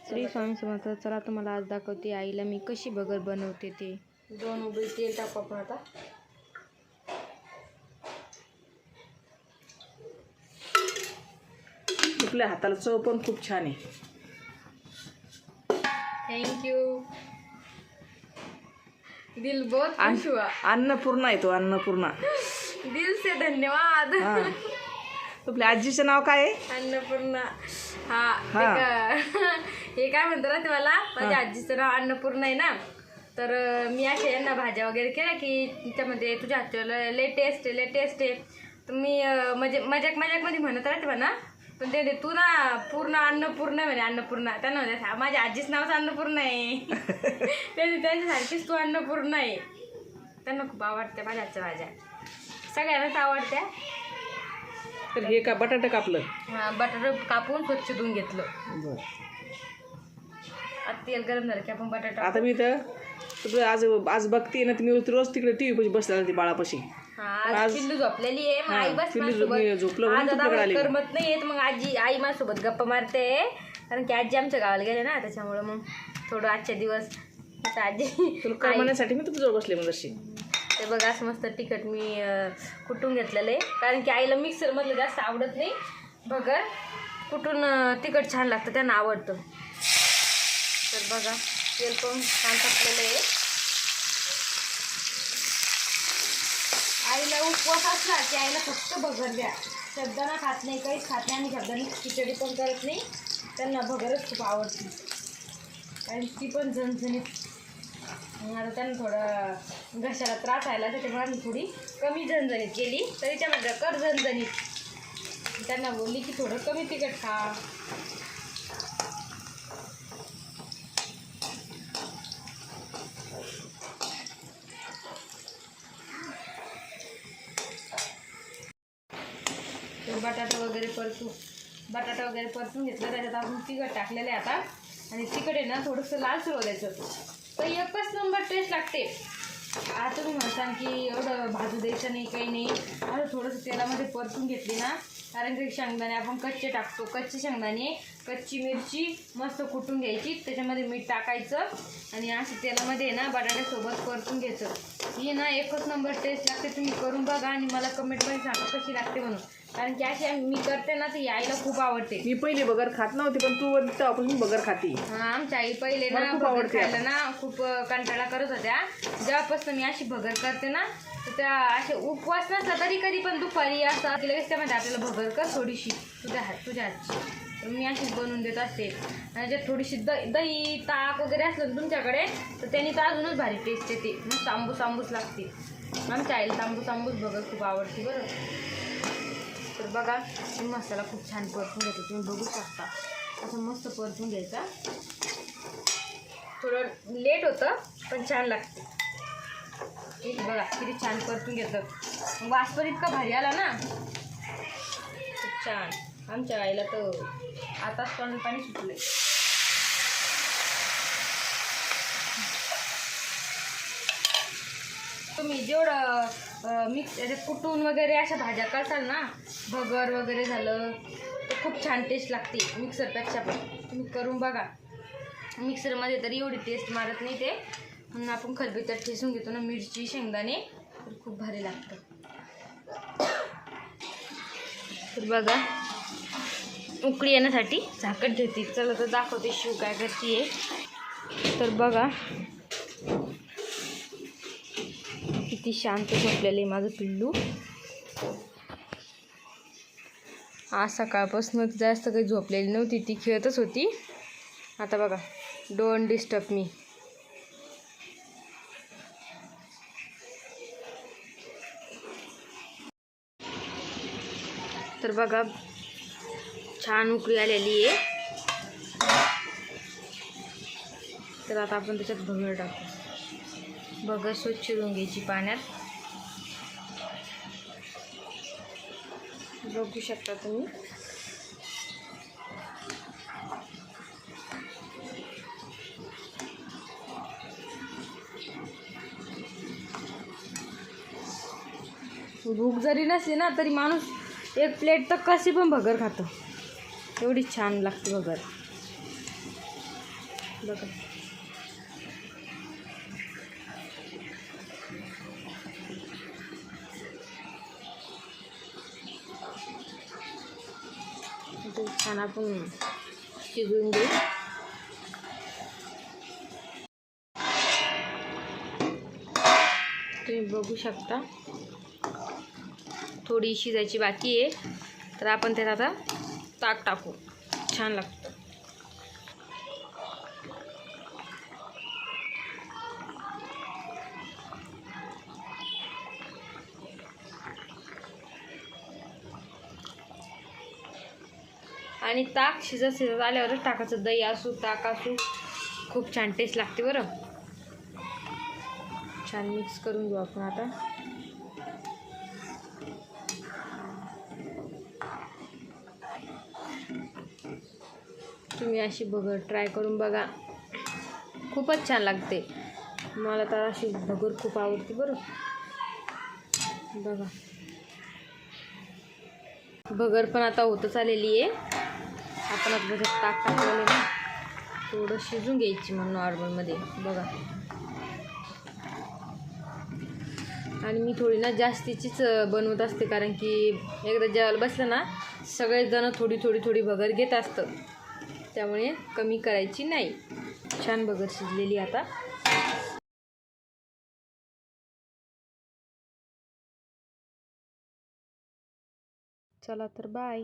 श्री स्वामी समर्थ. चला तुम्हाला आज दाखवते आईला मी कशी भगर बनवते ते. 2 उबळी तेल टाकू आपण आता. आपल्या हाताला चव पण खूप छान आहे. थँक्यू. दिल बहुत खुश हुआ. अन्नपूर्णा आहे तो, अन्नपूर्णा. दिल से धन्यवाद. आपल्या आजीचं नाव काय आहे? अन्नपूर्णा. हे काय म्हणतात ना ते मला, माझ्या आजीचं नाव अन्नपूर्णा आहे ना. तर मी अशा यांना भाज्या वगैरे केल्या की त्याच्यामध्ये तुझ्या हाताला लेटेस्ट आहे. तर मी म्हणजे मजाकमध्ये म्हणत राहते म्हणा. पण ते तू ना पूर्ण अन्नपूर्णा म्हणे. अन्नपूर्णा त्यांना म्हणतात माझ्या आजीचं नावच अन्नपूर्णा आहे. त्यांच्यासारखीच तू अन्नपूर्णा आहे. त्यांना खूप आवडते माझ्या हातच्या भाज्या, सगळ्यांनाच आवडत्या. तर हे का बटाटा कापलं? हां, बटाटा कापून स्वच्छ धुवून घेतलं. बरं. आता तेल गरम झालं की आपण बटाटा. आता मी तर आज बघते ना, तुम्ही रोज तिकडे टीव्ही पाशी बसला ती बाळापाशी. आज पिल्लू झोपलेली आहे. मग आई बस माझ्यासोबत करमत नाही येत. मग आई माझ्यासोबत गप्पा मारते, कारण की आजी आमच्या गावाला गेले ना, त्याच्यामुळं मग थोडं आजच्या दिवस आजी तुला करमण्यासाठी मी तुझ्याजवळ बसले मग अशी. ते बघा असं मस्त तिखट मी कुटून घेतलेलं आहे, कारण की आईला मिक्सरमधलं जास्त आवडत नाही. भगर कुठून तिखट छान लागतं, त्यांना आवडतं. तर बघा तेल पण छान टाकलेलं आहे. आईला उपवास असला की आईला फक्त भगर द्या. शब्दांना खात नाही, काहीच खात नाही. आणि शब्दांनी खिचडी पण करत नाही. त्यांना भगरच खूप आवडते, कारण ती पण झणझणीत. आता त्यांना थोडं घशाला त्रास व्हायला, त्याच्यामुळे आम्ही थोडी कमी झणझणीत केली. तरी त्यामध्ये कर झणझणीत. त्यांना बोलली की थोडं कमी तिखट खा. बटाटा वगैरे परतून घेतलं. त्याच्यात आपण तिखट टाकलेलं आहे आता. आणि तिखट आहे ना थोडंसं लालसर होऊ द्यायचं, तर एकच नंबर टेस्ट लागते. आता तुम्ही म्हणसान की एवढं भाजू द्यायचं नाही, काही नाही. आता थोडंसं तेलामध्ये परतून घेतली ना, कारण की शेंगदाणे आपण कच्चे टाकतो. कच्चे शेंगदाणे, कच्ची मिरची मस्त कुटून घ्यायची, त्याच्यामध्ये मीठ टाकायचं आणि अशी तेलामध्ये ना बटाट्यासोबत परतून घ्यायचं. ही ना एकच नंबर टेस्ट लागते. तुम्ही करून बघा आणि मला कमेंटमध्ये सांगा कशी लागते म्हणून, कारण की अशी मी करते ना ती आईला खूप आवडते. मी पहिले बगर खात नव्हती, पण तू तेव्हापासून बगर खाते. हां, आमच्या आई पहिले ना भगर खायला ना खूप कंटाळा करत होत्या. जेव्हापासून मी अशी भगर करते ना, तर त्या असे उपवास नसला तरी कधी पण दुपारी असं लगेच त्यामध्ये आपल्याला भगर कर थोडीशी तुझ्या हातची. तर मी अशीच बनवून देत असते. आणि ज्यात थोडीशी दही ताक वगैरे असलं ना तुमच्याकडे, तर त्यांनी तर अजूनच भारी टेस्ट येते. मग आंबूस लागते. आमच्या आईला आंबूस भगर खूप आवडते बरं. तर बघा मसाला खूप छान परतून घेतो, तुम्ही बघू शकता. असं मस्त परतून घ्यायचा. थोडं लेट होतं पण छान लागते. एक बघा किती छान परतून घेतात. वास पण इतका भारी आला ना, खूप छान. आमच्या आईला तर आताच तोंडाला पाणी सुटलंय. तुम्ही जेवढं मिक्स याच्यात कुटून वगैरे अशा भाज्या करताल ना, भगर वगैरे झालं, तर खूप छान टेस्ट लागते मिक्सरपेक्षा. पण तुम्ही करून बघा. मिक्सरमध्ये तरी एवढी टेस्ट मारत नाही ते, म्हणून आपण खलबत्त्यात ठेसून घेतो ना मिरची शेंगदाणे, तर खूप भारी लागतं. तर बघा उकळी येण्यासाठी झाकण ठेवते. चला तर दाखवते शिव काय करते. तर बघा किती शांत झोपलेलं आहे माझं पिल्लू. आज सकाळपासून जास्त काही झोपलेली नव्हती, ती खेळतच होती. आता बघा डोंट डिस्टर्ब मी. तर बघा छान उकळी आलेली आहे. तर आता आपण त्याच्यात भगर टाकू. भगर स्वच्छ धुवून घ्यायची पाण्यात. बघू शकता तुम्ही. भूक जरी नसली ना तरी माणूस एक प्लेट तर कशी पण भगर खातो. एवढी छान लागते भगर. बघा. आता छान आपण शिजवून घेऊ. तुम्ही बघू शकता थोडी शिजायची बाकी आहे, तर आपण त्यात आता ताक टाकू. छान लागतं. आणि ताक शिजत आल्यावरच टाकायचं. दही असू ताक असू खूप छान टेस्ट लागते बरं. छान मिक्स करून घेऊ आपण आता. तुम्ही अशी भगर ट्राय करून बघा, खूपच छान लागते. मला तर अशी भगर खूप आवडते बरं. बघा भगर पण आता होतच आलेली आहे. आपण आता त्याच्यात ताक टाकलेलं ना, थोडं शिजून घ्यायची मग नॉर्मलमध्ये. बघा आणि मी थोडी ना जास्तीचीच बनवत असते, कारण की एकदा जेवायला बसलं ना सगळेजण थोडी थोडी थोडी भगर घेत असतं, त्यामुळे कमी करायची नाही. छान भगर शिजलेली आता. चला तर बाय.